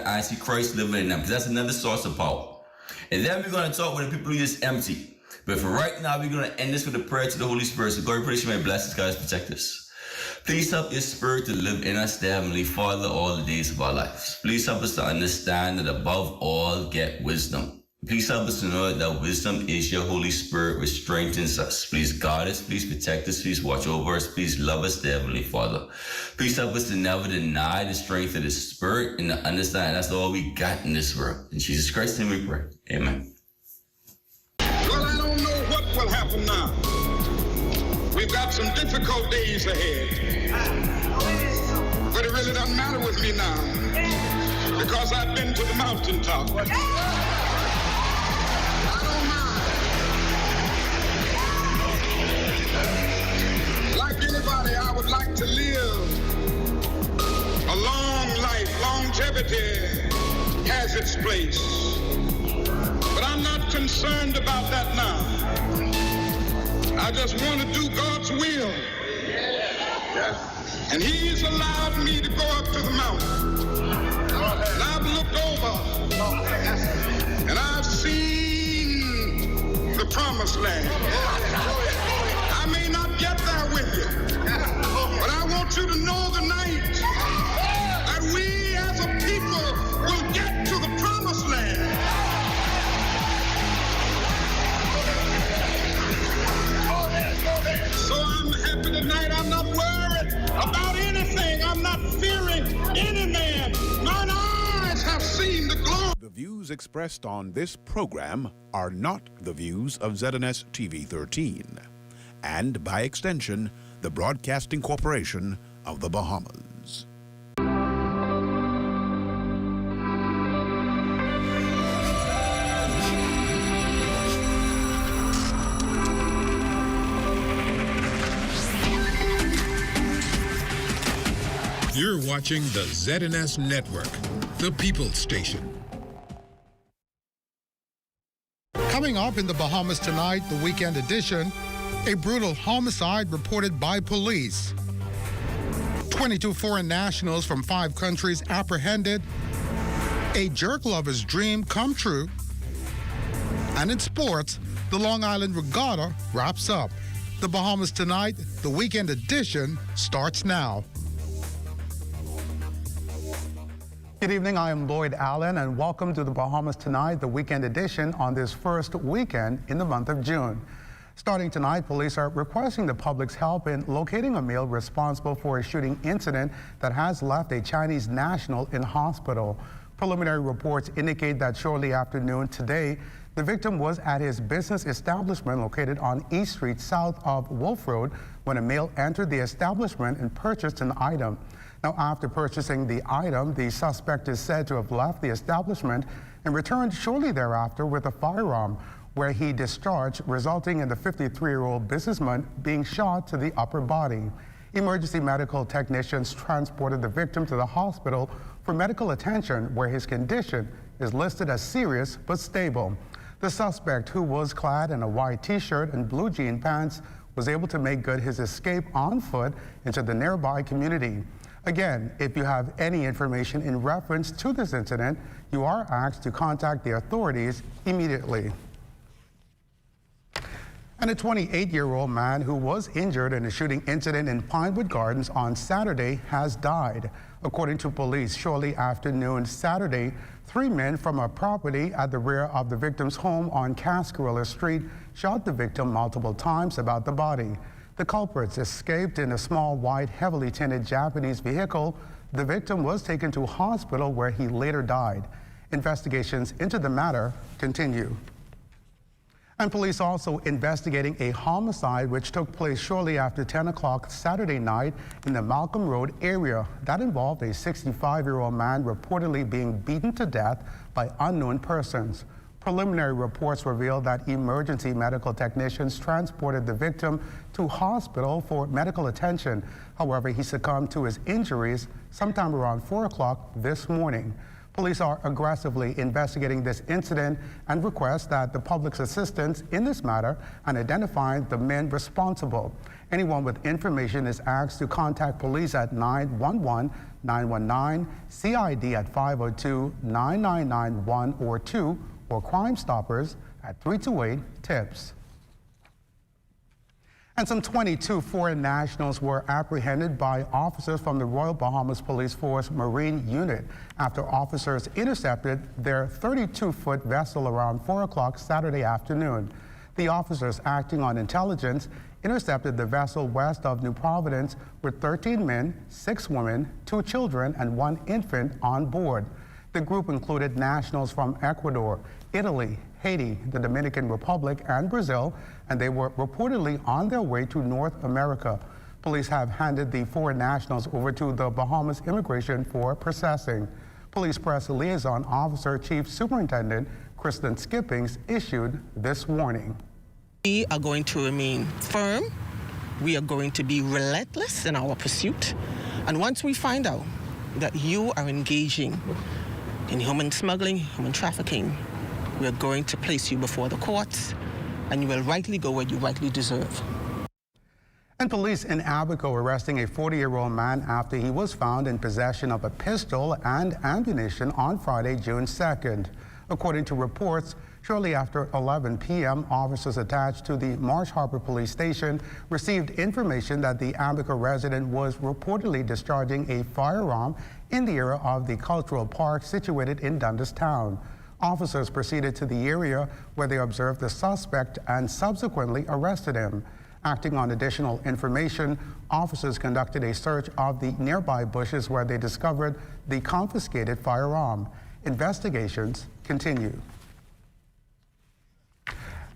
the Antichrist living in them, because that's another source of power. And then we're going to talk with the people who just empty. But for right now, we're going to end this with a prayer to the Holy Spirit. So God, pray that you may bless us, guys, protect us. Please help your Spirit to live in us, dear Heavenly Father, all the days of our lives. Please help us to understand that above all, get wisdom. Please help us to know that wisdom is your Holy Spirit, which strengthens us. Please guide us, please protect us, please watch over us, please love us, dear Heavenly Father. Please help us to never deny the strength of the Spirit and to understand that's all we got in this world. In Jesus Christ's name we pray. Amen. Well, I don't know what will happen now. We've got some difficult days ahead. But it really doesn't matter with me now, because I've been to the mountaintop. Like anybody, I would like to live a long life. Longevity has its place. But I'm not concerned about that now. I just want to do God's will. And He's allowed me to go up to the mountain. And I've looked over and I've seen the promised land. I may not get there with you, but I want you to know tonight that we as a people will get to the promised land. So I'm happy tonight. I'm not worried about anything. I'm not fearing any man. Mine eyes have seen the glory. The views expressed on this program are not the views of ZNS TV 13 and, by extension, the Broadcasting Corporation of the Bahamas. You're watching the ZNS Network, the People's Station. Coming up in the Bahamas tonight, the weekend edition, a brutal homicide reported by police. 22 foreign nationals from 5 countries apprehended. A jerk lover's dream come true. And in sports, the Long Island Regatta wraps up. The Bahamas tonight, the weekend edition starts now. Good evening, I am Lloyd Allen, and welcome to the Bahamas Tonight, the weekend edition on this first weekend in the month of June. Starting tonight, police are requesting the public's help in locating a male responsible for a shooting incident that has left a Chinese national in hospital. Preliminary reports indicate that shortly after noon today, the victim was at his business establishment located on East Street south of Wolf Road when a male entered the establishment and purchased an item. Now, after purchasing the item, the suspect is said to have left the establishment and returned shortly thereafter with a firearm, where he discharged, resulting in the 53-year-old businessman being shot to the upper body. Emergency medical technicians transported the victim to the hospital for medical attention, where his condition is listed as serious but stable. The suspect, who was clad in a white T-shirt and blue jean pants, was able to make good his escape on foot into the nearby community. Again, if you have any information in reference to this incident, you are asked to contact the authorities immediately. And a 28-year-old man who was injured in a shooting incident in Pinewood Gardens on Saturday has died. According to police, shortly after noon Saturday, 3 men from a property at the rear of the victim's home on Cascarilla Street shot the victim multiple times about the body. The culprits escaped in a small, white, heavily tinted Japanese vehicle. The victim was taken to a hospital where he later died. Investigations into the matter continue. And police also investigating a homicide which took place shortly after 10 o'clock Saturday night in the Malcolm Road area. That involved a 65-year-old man reportedly being beaten to death by unknown persons. Preliminary reports reveal that emergency medical technicians transported the victim to hospital for medical attention. However, he succumbed to his injuries sometime around 4 o'clock this morning. Police are aggressively investigating this incident and request that the public's assistance in this matter and identifying the men responsible. Anyone with information is asked to contact police at 911-919, CID at 502-9991 or 2, or Crime Stoppers at 328-TIPS. And some 22 foreign nationals were apprehended by officers from the Royal Bahamas Police Force Marine Unit after officers intercepted their 32-foot vessel around 4 o'clock Saturday afternoon. The officers, acting on intelligence, intercepted the vessel west of New Providence with 13 men, 6 women, 2 children, and 1 infant on board. The group included nationals from Ecuador, Italy, Haiti, the Dominican Republic, and Brazil, and they were reportedly on their way to North America. Police have handed the 4 nationals over to the Bahamas Immigration for processing. Police Press Liaison Officer Chief Superintendent Kristen Skippings issued this warning. We are going to remain firm. We are going to be relentless in our pursuit. And once we find out that you are engaging in human smuggling, human trafficking, we are going to place you before the courts, and you will rightly go where you rightly deserve. And police in Abaco arresting a 40-year-old man after he was found in possession of a pistol and ammunition on Friday, June 2nd. According to reports, shortly after 11 p.m., officers attached to the Marsh Harbor Police Station received information that the Abaco resident was reportedly discharging a firearm in the area of the cultural park situated in Dundas Town. Officers proceeded to the area where they observed the suspect and subsequently arrested him. Acting on additional information, officers conducted a search of the nearby bushes where they discovered the confiscated firearm. Investigations continue.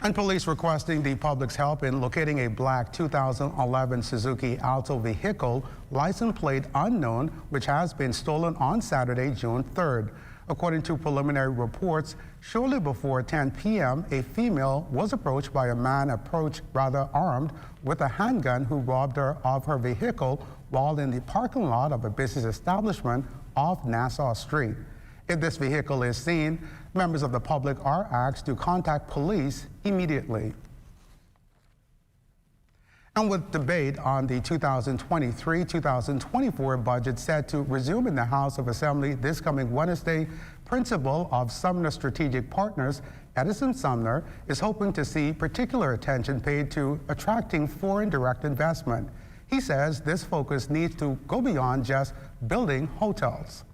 And police requesting the public's help in locating a black 2011 Suzuki Alto vehicle, license plate unknown, which has been stolen on Saturday, June 3rd. According to preliminary reports, shortly before 10 p.m., a female was approached by a man armed with a handgun who robbed her of her vehicle while in the parking lot of a business establishment off Nassau Street. If this vehicle is seen, members of the public are asked to contact police immediately. And with debate on the 2023-2024 budget set to resume in the House of Assembly this coming Wednesday, Principal of Sumner Strategic Partners, Edison Sumner, is hoping to see particular attention paid to attracting foreign direct investment. He says this focus needs to go beyond just building hotels.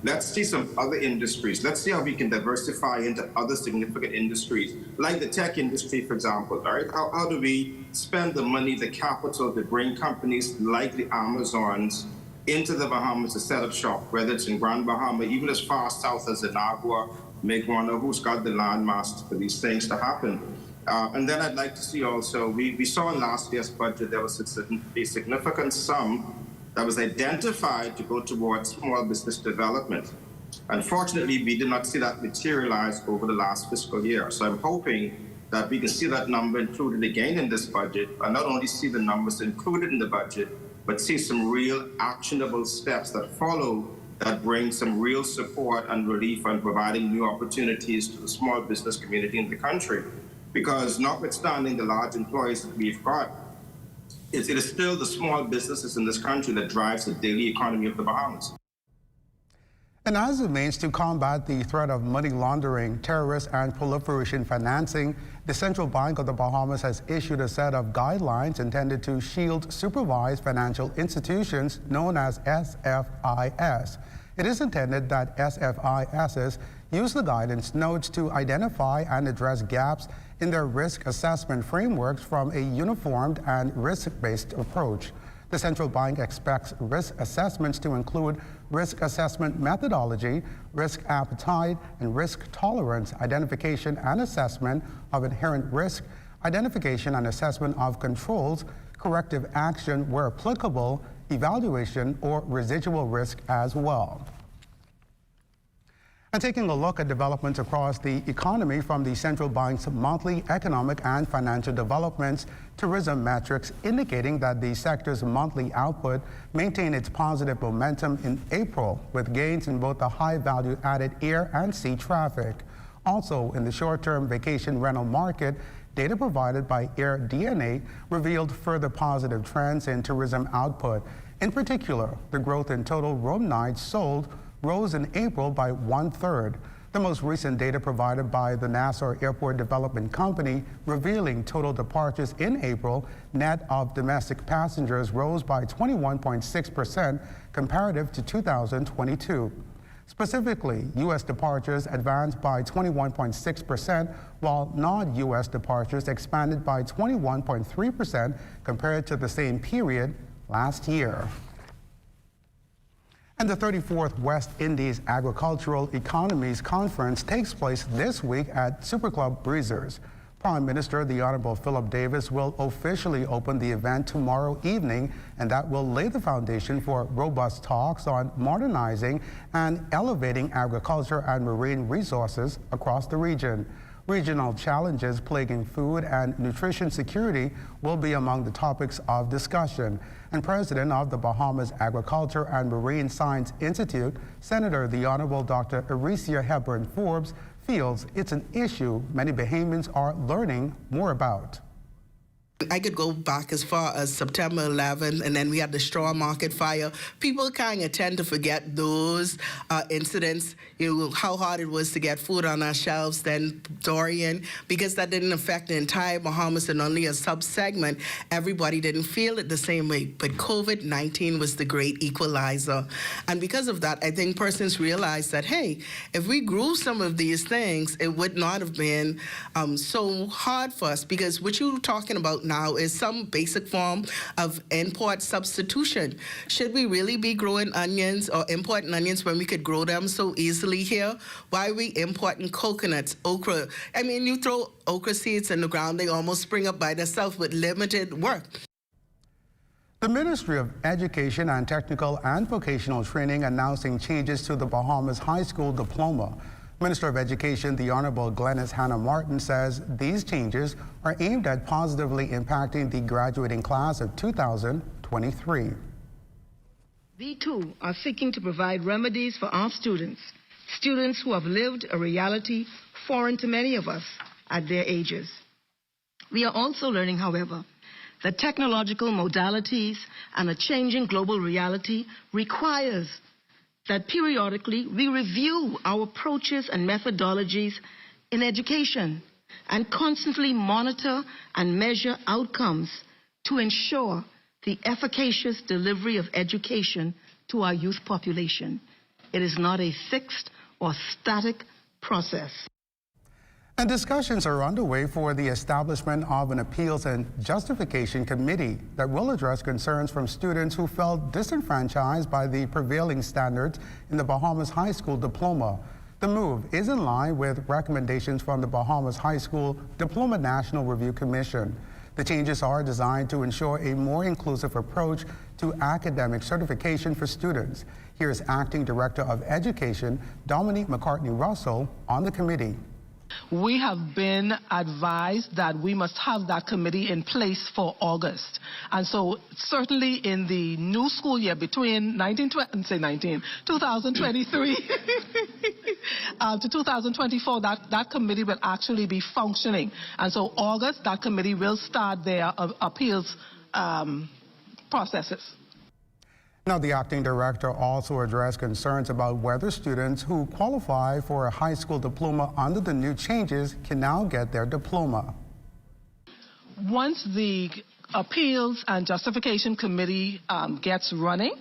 Let's see some other industries. Let's see how we can diversify into other significant industries, like the tech industry, for example. All right? How do we spend the money, the capital, to bring companies like the Amazons into the Bahamas to set up shop, whether it's in Grand Bahama, even as far south as Inagua, Meguana, who's got the landmass for these things to happen. And then I'd like to see also, we saw in last year's budget there was a significant sum that was identified to go towards small business development. Unfortunately, we did not see that materialize over the last fiscal year. So I'm hoping that we can see that number included again in this budget, and not only see the numbers included in the budget, but see some real actionable steps that follow that bring some real support and relief and providing new opportunities to the small business community in the country. Because notwithstanding the large employees that we've got, it is still the small businesses in this country that drives the daily economy of the Bahamas. And as a means to combat the threat of money laundering, terrorist and proliferation financing, the Central Bank of the Bahamas has issued a set of guidelines intended to shield supervised financial institutions known as SFIs. It is intended that SFIs use the guidance notes to identify and address gaps in their risk assessment frameworks from a uniformed and risk-based approach. The central bank expects risk assessments to include risk assessment methodology, risk appetite, and risk tolerance, identification and assessment of inherent risk, identification and assessment of controls, corrective action where applicable, evaluation or residual risk as well. And taking a look at developments across the economy from the central bank's monthly economic and financial developments tourism metrics indicating that the sector's monthly output maintained its positive momentum in April with gains in both the high value added air and sea traffic. Also in the short-term vacation rental market, data provided by Air DNA revealed further positive trends in tourism output. In particular, the growth in total room nights sold rose in April by 1/3. The most recent data provided by the Nassau Airport Development Company revealing total departures in April net of domestic passengers rose by 21.6% comparative to 2022. Specifically, U.S. departures advanced by 21.6%, while non-U.S. departures expanded by 21.3% compared to the same period last year. And the 34th West Indies Agricultural Economies Conference takes place this week at Super Club Breezers. Prime Minister, the Honorable Philip Davis, will officially open the event tomorrow evening, and that will lay the foundation for robust talks on modernizing and elevating agriculture and marine resources across the region. Regional challenges plaguing food and nutrition security will be among the topics of discussion. And President of the Bahamas Agriculture and Marine Science Institute, Senator the Honorable Dr. Arecia Hepburn Forbes, feels it's an issue many Bahamians are learning more about. I could go back as far as September 11th, and then we had the straw market fire. People kind of tend to forget those incidents, how hard it was to get food on our shelves, then Dorian, because that didn't affect the entire Bahamas and only a sub-segment. Everybody didn't feel it the same way, but COVID-19 was the great equalizer. And because of that, I think persons realized that, hey, if we grew some of these things, it would not have been so hard for us, because what you're talking about now is some basic form of import substitution. Should we really be growing onions or importing onions when we could grow them so easily here? Why are we importing coconuts, okra? I mean, you throw okra seeds in the ground, they almost spring up by themselves with limited work. The Ministry of Education and Technical and Vocational Training announcing changes to the Bahamas High School Diploma. Minister of Education, the Honorable Glennis Hannah Martin, says these changes are aimed at positively impacting the graduating class of 2023. We too are seeking to provide remedies for our students who have lived a reality foreign to many of us at their ages. We are also learning, however, that technological modalities and a changing global reality requires that periodically we review our approaches and methodologies in education and constantly monitor and measure outcomes to ensure the efficacious delivery of education to our youth population. It is not a fixed or static process. And discussions are underway for the establishment of an appeals and justification committee that will address concerns from students who felt disenfranchised by the prevailing standards in the Bahamas High School Diploma. The move is in line with recommendations from the Bahamas High School Diploma National Review Commission. The changes are designed to ensure a more inclusive approach to academic certification for students. Here's Acting Director of Education, Dominique McCartney-Russell, on the committee. We have been advised that we must have that committee in place for August. And so certainly in the new school year between 2023 to 2024, that committee will actually be functioning. And so August, that committee will start their appeals processes. Now, the acting director also addressed concerns about whether students who qualify for a high school diploma under the new changes can now get their diploma. Once the appeals and justification committee gets running,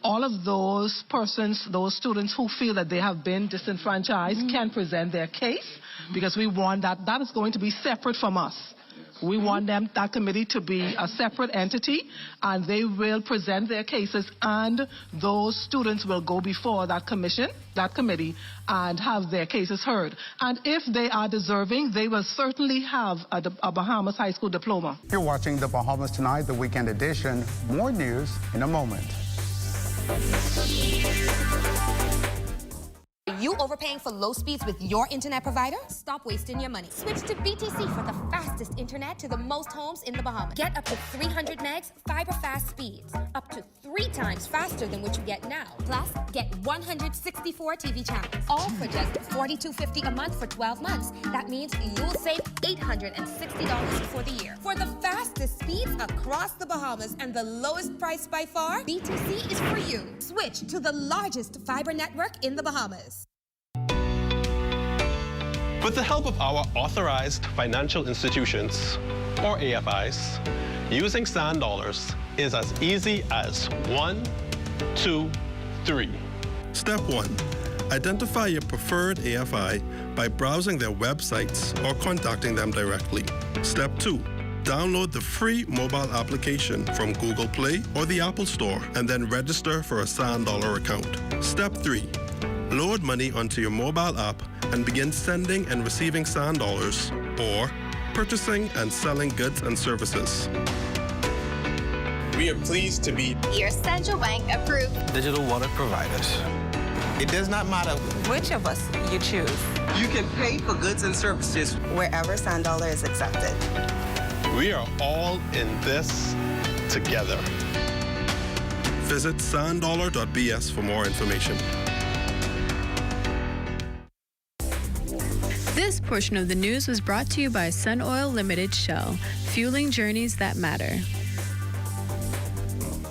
all of those persons, those students who feel that they have been disenfranchised can present their case, because we want that is going to be separate from us. We want that committee to be a separate entity, and they will present their cases, and those students will go before that committee, and have their cases heard. And if they are deserving, they will certainly have a Bahamas High School diploma. You're watching The Bahamas Tonight, the weekend edition. More news in a moment. You overpaying for low speeds with your internet provider? Stop wasting your money. Switch to BTC for the fastest internet to the most homes in the Bahamas. Get up to 300 megs fiber fast speeds, up to 3 times faster than what you get now. Plus, get 164 TV channels, all for just $42.50 a month for 12 months. That means you'll save $860 for the year. For the fastest speeds across the Bahamas and the lowest price by far, BTC is for you. Switch to the largest fiber network in the Bahamas. With the help of our authorized financial institutions, or AFIs, using sand dollars is as easy as 1, 2, 3. Step 1. Identify your preferred AFI by browsing their websites or contacting them directly. Step 2. Download the free mobile application from Google Play or the Apple Store and then register for a sand dollar account. Step 3. Load money onto your mobile app and begin sending and receiving sand dollars or purchasing and selling goods and services. We are pleased to be your central bank approved digital wallet providers. It does not matter which of us you choose. You can pay for goods and services wherever sand dollar is accepted. We are all in this together. Visit sanddollar.bs for more information. This portion of the news was brought to you by Sun Oil Limited Shell, fueling journeys that matter.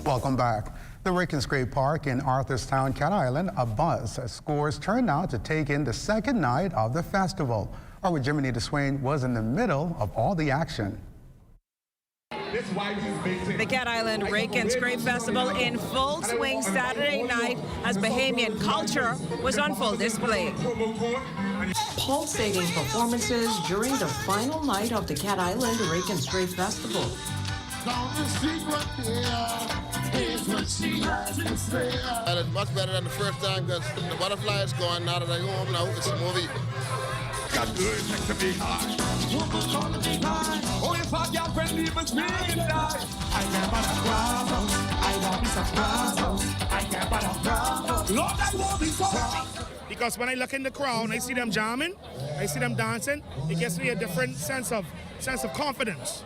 Welcome back. The Rake and Scrape Park in Arthurstown, Cat Island, a buzz as scores turned out to take in the second night of the festival. Our Jiminy DeSwain was in the middle of all the action. The Cat Island Rake and Scrape Festival in full swing Saturday night as Bahamian culture was on full display. Pulsating performances during the final night of the Cat Island Rake and Scrape Festival. And it's much better than the first time because the butterfly is gone. Now that I go home now, it's a movie. Got good next to me high. Oh, if I got friendly with me tonight, I can't but a bravo. I won't be surprised. I can't but a bravo. Lord, I won't be so. Because when I look in the crowd and I see them jamming, I see them dancing, it gives me a different sense of confidence.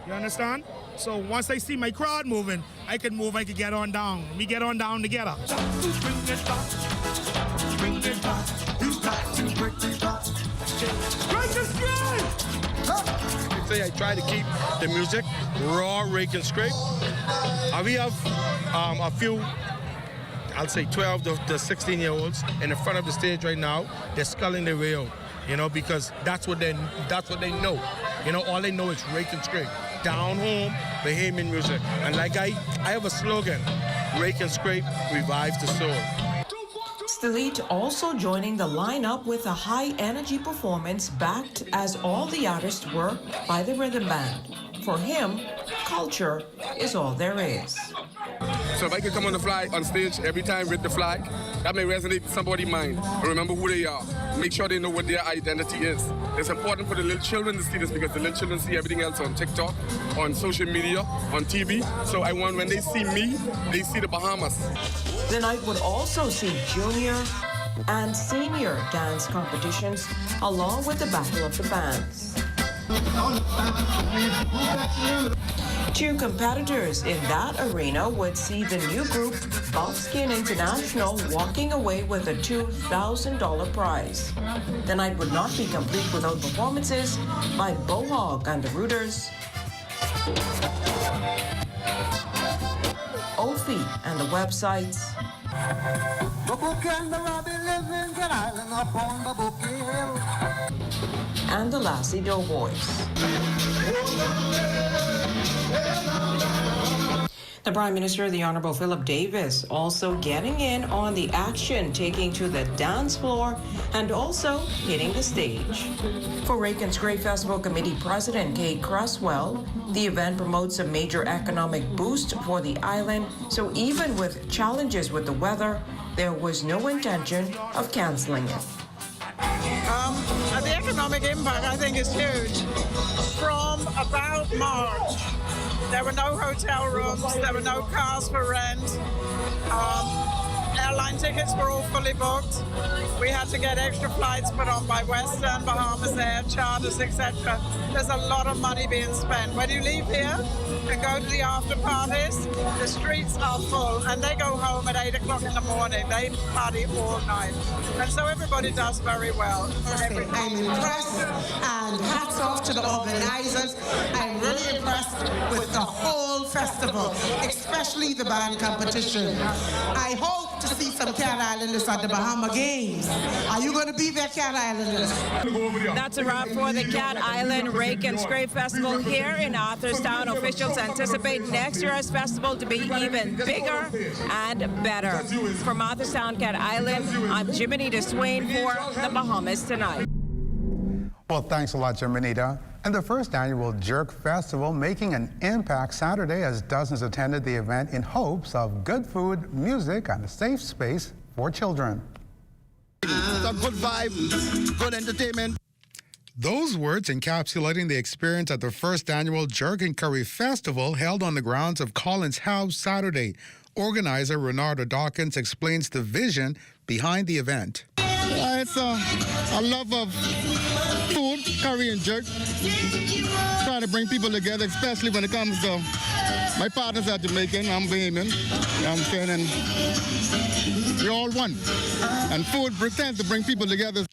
You understand? So once I see my crowd moving, I can move, I can get on down. We get on down together. Bring it back. You got to break it back. Break the screen! Say I try to keep the music raw, rake and scrape. We have a few, I'll say 12 to 16-year-olds in the front of the stage right now. They're sculling their way out, you know, because that's what they know. You know, all they know is rake and scrape. Down home, Bahamian music. And like I have a slogan, rake and scrape, revive the soul. Stelit also joining the lineup with a high-energy performance backed as all the artists were by the rhythm band. For him, culture is all there is. So if I could come on stage every time with the flag, that may resonate in somebody's mind. Remember who they are. Make sure they know what their identity is. It's important for the little children to see this because the little children see everything else on TikTok, on social media, on TV. So I want when they see me, they see the Bahamas. The night would also see junior and senior dance competitions along with the Battle of the Bands. 2 competitors in that arena would see the new group, Buffskin International, walking away with a $2,000 prize. The night would not be complete without performances by Bohog and the Rooters, Ophi and the Websites, and the Lassie Doughboys. The Prime Minister, the Honorable Philip Davis, also getting in on the action, taking to the dance floor and also hitting the stage. For Rake and Scrape Festival Committee President Kate Cresswell, the event promotes a major economic boost for the island, so even with challenges with the weather, there was no intention of canceling it. The economic impact, I think, is huge. From about March, there were no hotel rooms, there were no cars for rent. airline tickets were all fully booked. We had to get extra flights put on by Western, Bahamas Air, charters, etc. There's a lot of money being spent. When you leave here and go to the after parties, the streets are full, and they go home at 8 o'clock in the morning. They party all night. And so everybody does very well. I'm impressed, and hats off to the organizers. I'm really impressed with the whole festival, especially the band competition. I hope to see some Cat Islanders at the Bahama Games. Are you going to be there, Cat Islanders? That's a wrap for the Cat Island Rake and Scrape Festival here in Arthurstown. Officials anticipate next year's festival to be even bigger and better. From Arthurstown, Cat Island, I'm Jiminita Swain for the Bahamas Tonight. Well, thanks a lot, Jiminita. And the first annual Jerk Festival making an impact Saturday as dozens attended the event in hopes of good food, music, and a safe space for children. It's a good vibe, good entertainment. Those words encapsulating the experience at the first annual Jerk and Curry Festival held on the grounds of Collins House Saturday. Organizer Renardo Dawkins explains the vision behind the event. It's a love of food, curry and jerk. Trying to bring people together, especially when it comes to my partners are Jamaican, I'm Bahamian, you know what I'm saying, and we're all one. And food tends to bring people together.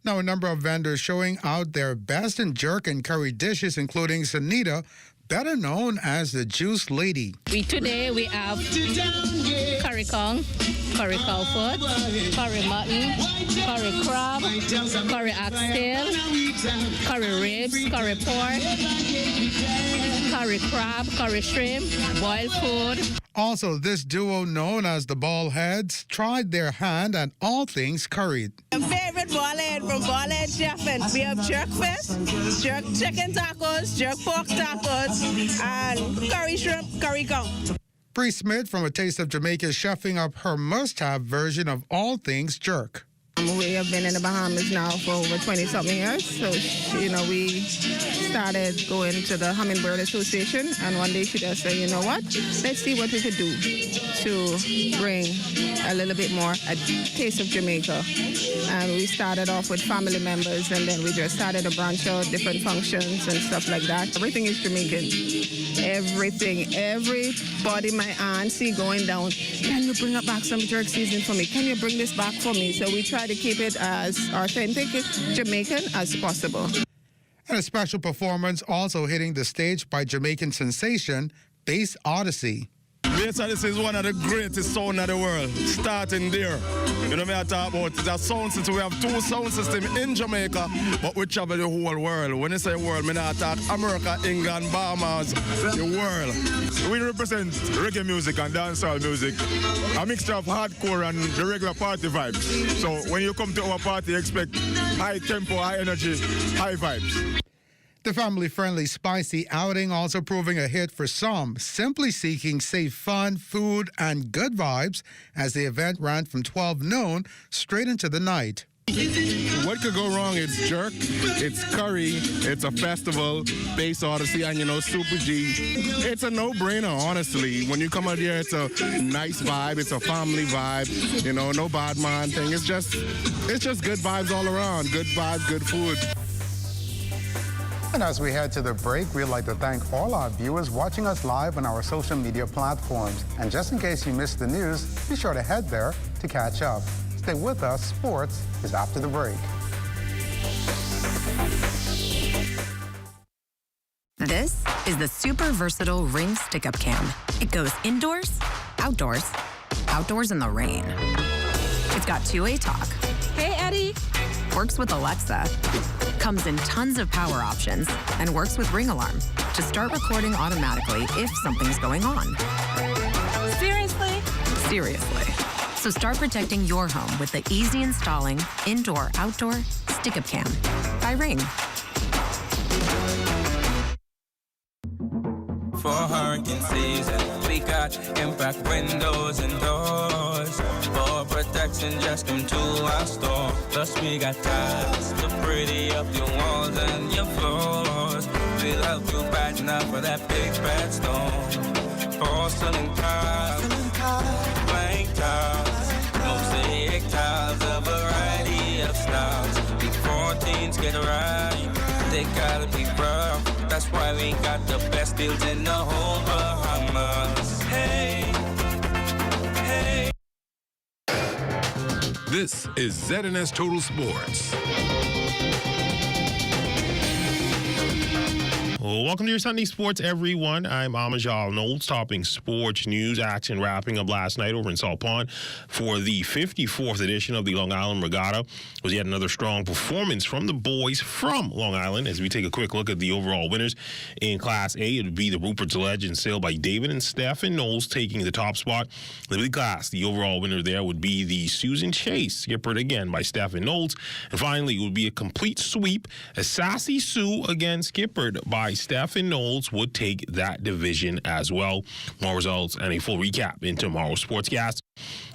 Now, a number of vendors showing out their best in jerk and curry dishes, including Sanita, better known as the Juice Lady. Today we have curry kong, curry cow foot, curry mutton, curry crab, curry oxtail, curry ribs, curry pork, curry crab, curry shrimp, boiled food. Also, this duo known as the Ballheads tried their hand at all things curried. My favorite ballhead from Ballhead Chefin'. We have jerk fish, jerk chicken tacos, jerk pork tacos, and curry shrimp, curry kong. Bree Smith from A Taste of Jamaica chefing up her must-have version of all things jerk. We have been in the Bahamas now for over 20-something years. So, we started going to the Hummingbird Association, and one day she just said, you know what, let's see what we could do to bring a little bit more a taste of Jamaica. And we started off with family members, and then we just started to branch out different functions and stuff like that. Everything is Jamaican. Everything. Everybody my aunt see going down, can you bring back some jerk seasoning for me? Can you bring this back for me? So we try to keep it as authentic Jamaican as possible. And a special performance also hitting the stage by Jamaican sensation, Bass Odyssey. Bass Odyssey is one of the greatest sounds in the world, starting there. You know what I talk about? It's a sound system. We have two sound systems in Jamaica, but we travel the whole world. When I say world, I not talk America, England, Bahamas, the world. We represent reggae music and dancehall music, a mixture of hardcore and the regular party vibes. So when you come to our party, expect high tempo, high energy, high vibes. The family-friendly spicy outing also proving a hit for some, simply seeking safe fun, food, and good vibes as the event ran from 12 noon straight into the night. What could go wrong? It's jerk, it's curry, it's a festival, Bass Odyssey, and Super G. It's a no-brainer, honestly. When you come out here, it's a nice vibe, it's a family vibe, no bad man thing. It's just good vibes all around. Good vibes, good food. And as we head to the break, we'd like to thank all our viewers watching us live on our social media platforms. And just in case you missed the news, be sure to head there to catch up. Stay with us. Sports is after the break. This is the super versatile Ring Stick-Up Cam. It goes indoors, outdoors, outdoors in the rain. It's got two-way talk. Hey, Eddie. Works with Alexa. Comes in tons of power options and works with Ring Alarm to start recording automatically if something's going on. Seriously? Seriously. So start protecting your home with the easy installing indoor-outdoor Stick-Up Cam by Ring. For hurricane season, we got impact windows and doors. For protection, just come to our store. Plus we got tiles to pretty up your walls and your floors. We'll help you brighten up for that big bad storm. Porcelain tiles, blank tiles, styles. Before things get right, they gotta be rough. That's why we got the best deals in the whole Bahamas. Hey, hey. This is ZNS Total Sports. Well, welcome to your Sunday Sports, everyone. I'm Amajal Knowles, topping sports news action wrapping up last night over in Salt Pond for the 54th edition of the Long Island Regatta. It was yet another strong performance from the boys from Long Island. As we take a quick look at the overall winners in Class A, it would be the Rupert's Legend, sailed by David and Stephen Knowles, taking the top spot. In the big class, the overall winner there would be the Susan Chase, skippered again by Stephen Knowles. And finally, it would be a complete sweep as Sassy Sue, again skippered by Stephen Knowles, would take that division as well. More results and a full recap in tomorrow's Sportscast.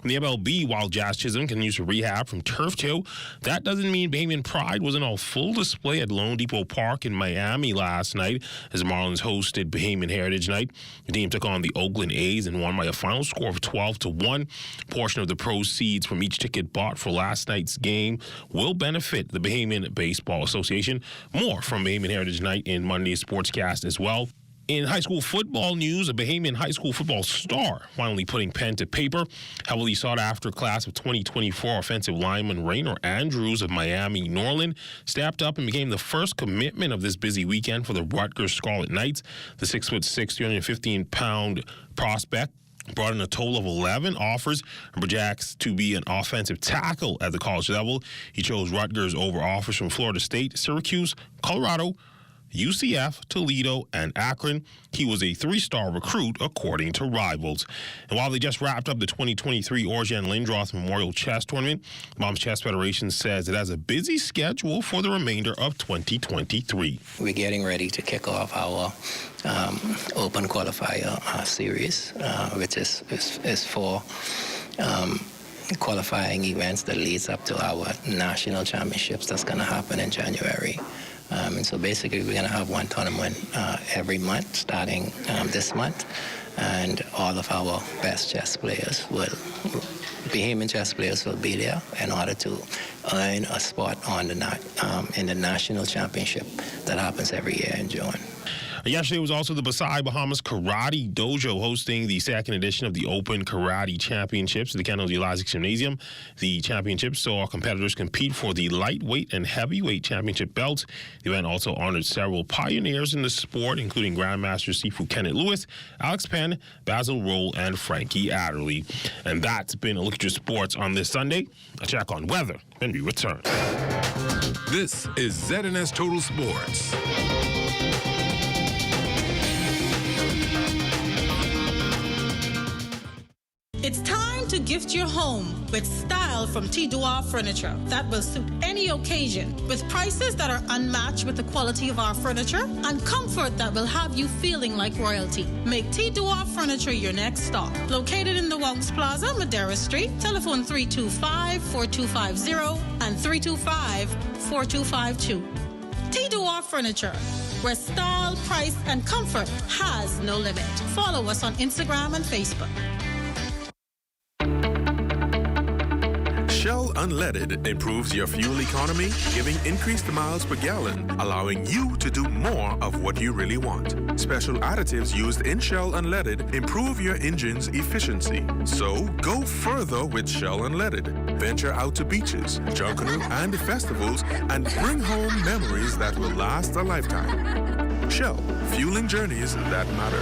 In the MLB, while Jazz Chisholm continues to rehab from turf toe, that doesn't mean Bahamian pride wasn't all full display at Lone Depot Park in Miami last night as the Marlins hosted Bahamian Heritage Night. The team took on the Oakland A's and won by a final score of 12-1. A portion of the proceeds from each ticket bought for last night's game will benefit the Bahamian Baseball Association. More from Bahamian Heritage Night in Monday's Sportscast as well. In high school football news, a Bahamian high school football star finally putting pen to paper. Heavily sought after class of 2024 offensive lineman Raynor Andrews of Miami Norland stepped up and became the first commitment of this busy weekend for the Rutgers Scarlet Knights. The 6'6", 315-pound prospect brought in a total of 11 offers and projects to be an offensive tackle at the college level. He chose Rutgers over offers from Florida State, Syracuse, Colorado, UCF, Toledo, and Akron. He was a 3-star recruit, according to Rivals. And while they just wrapped up the 2023 Orjan Lindroth Memorial Chess Tournament, the Moms Chess Federation says it has a busy schedule for the remainder of 2023. We're getting ready to kick off our Open Qualifier series, which is for qualifying events that leads up to our national championships that's going to happen in January. And so basically we're going to have one tournament every month starting this month, and all of our best chess players Bahamian chess players will be there in order to earn a spot on in the national championship that happens every year in June. Yesterday was also the Basai Bahamas Karate Dojo hosting the second edition of the Open Karate Championships at the Kennedy Eliasek Gymnasium. The championships saw competitors compete for the lightweight and heavyweight championship belts. The event also honored several pioneers in the sport, including Grandmaster Sifu Kenneth Lewis, Alex Penn, Basil Roll, and Frankie Adderley. And that's been a look at your sports on this Sunday. A check on weather when we return. This is ZNS Total Sports. It's time to gift your home with style from T-Dua Furniture that will suit any occasion, with prices that are unmatched with the quality of our furniture and comfort that will have you feeling like royalty. Make T-Dua Furniture your next stop. Located in the Wonks Plaza, Madera Street, telephone 325-4250 and 325-4252. T-Dua Furniture, where style, price, and comfort has no limit. Follow us on Instagram and Facebook. Shell Unleaded improves your fuel economy, giving increased miles per gallon, allowing you to do more of what you really want. Special additives used in Shell Unleaded improve your engine's efficiency. So go further with Shell Unleaded. Venture out to beaches, Junkanoo, and festivals and bring home memories that will last a lifetime. Shell, fueling journeys that matter.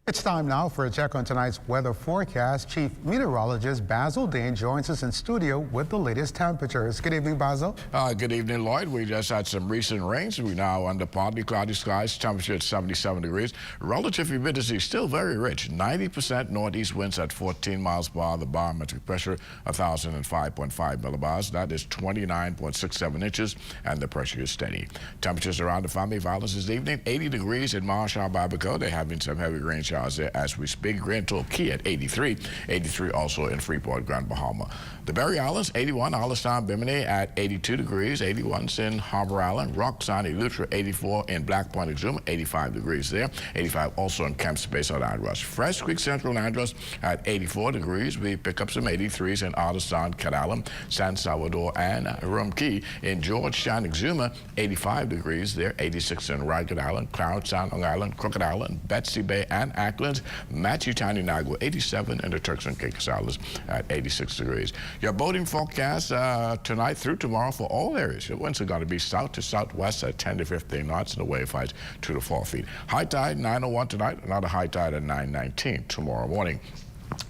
It's time now for a check on tonight's weather forecast. Chief Meteorologist Basil Dean joins us in studio with the latest temperatures. Good evening, Basil. Good evening, Lloyd. We just had some recent rains. We're now under partly cloudy skies, temperature at 77 degrees. Relative humidity still very rich, 90% northeast winds at 14 miles per hour. The barometric pressure, 1,005.5 millibars. That is 29.67 inches, and the pressure is steady. Temperatures around the Family Violence this evening, 80 degrees in Marshall, Babaco. They're having some heavy rain showers showers there as we speak. Grand Tour Key at 83. 83 also in Freeport, Grand Bahama. The Berry Islands, 81. Allenstown, Bimini at 82 degrees. 81's in Harbor Island. Roxanne, Eleuthera, 84 in Black Point, Exuma, 85 degrees there. 85 also in Camp Space on Andros. Fresh Creek Central Andros at 84 degrees. We pick up some 83s in Allenstown, Cadalum, San Salvador, and Rumkey. In Georgetown, Exuma, 85 degrees there. 86 in Ragged Island, Clarendon, Long Island, Crooked Island, Betsy Bay, and Acklands. Matchewtown, Inagua, 87 in the Turks and Caicos Islands at 86 degrees. Your boating forecast tonight through tomorrow for all areas. Your winds are going to be south to southwest at 10 to 15 knots, and the wave height 2 to 4 feet. High tide 9:01 tonight, another high tide at 9:19 tomorrow morning.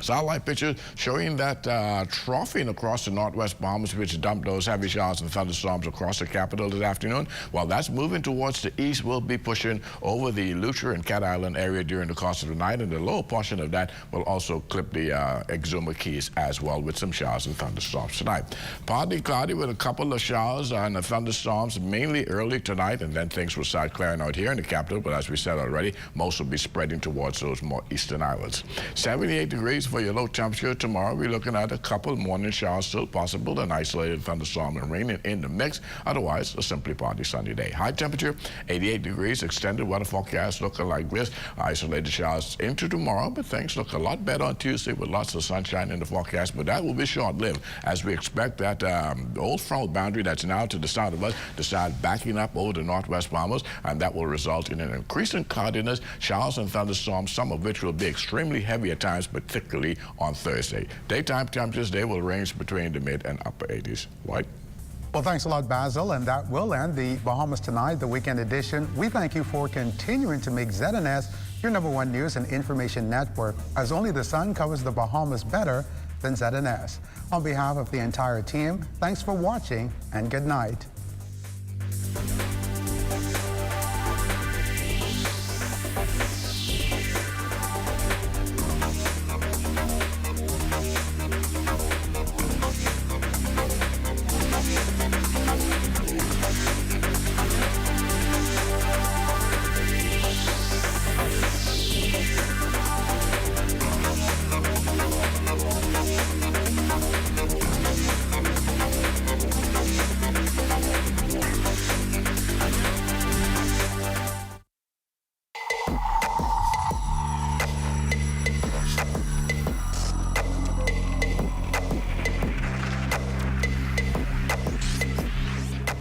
Satellite pictures showing that troughing across the northwest Bahamas, which dumped those heavy showers and thunderstorms across the capital this afternoon. While that's moving towards the east, will be pushing over the Eleuthera and Cat Island area during the course of the night, and the lower portion of that will also clip the Exuma Keys as well, with some showers and thunderstorms tonight. Partly cloudy with a couple of showers and thunderstorms mainly early tonight, and then things will start clearing out here in the capital. But as we said already, most will be spreading towards those more eastern islands. 78 degrees for your low temperature tomorrow. We're looking at a couple morning showers still possible, an isolated thunderstorm and rain in the mix. Otherwise, a simply partly sunny day. High temperature 88 degrees. Extended weather forecast looking like this. Isolated showers into tomorrow, but things look a lot better on Tuesday with lots of sunshine in the forecast. But that will be short-lived, as we expect that old frontal boundary that's now to the south of us to start backing up over the northwest Bahamas, and that will result in an increase in cloudiness, showers and thunderstorms, some of which will be extremely heavy at times, but particularly on Thursday. Daytime temperatures, they will range between the mid and upper 80s. White. Well, thanks a lot, Basil, and that will end the Bahamas Tonight, the weekend edition. We thank you for continuing to make ZNS your #1 news and information network, as only the sun covers the Bahamas better than ZNS. On behalf of the entire team, thanks for watching and good night.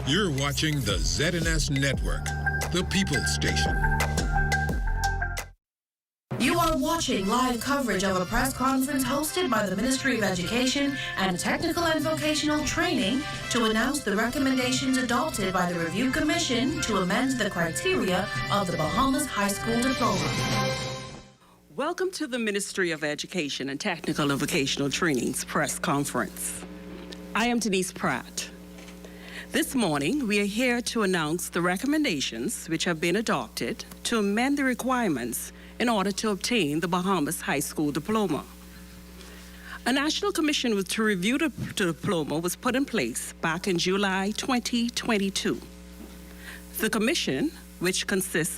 You're watching the ZNS Network, the People's Station. You are watching live coverage of a press conference hosted by the Ministry of Education and Technical and Vocational Training to announce the recommendations adopted by the Review Commission to amend the criteria of the Bahamas High School Diploma. Welcome to the Ministry of Education and Technical and Vocational Training's press conference. I am Denise Pratt. This morning, we are here to announce the recommendations which have been adopted to amend the requirements in order to obtain the Bahamas High School Diploma. A national commission to review the diploma was put in place back in July 2022. The commission, which consists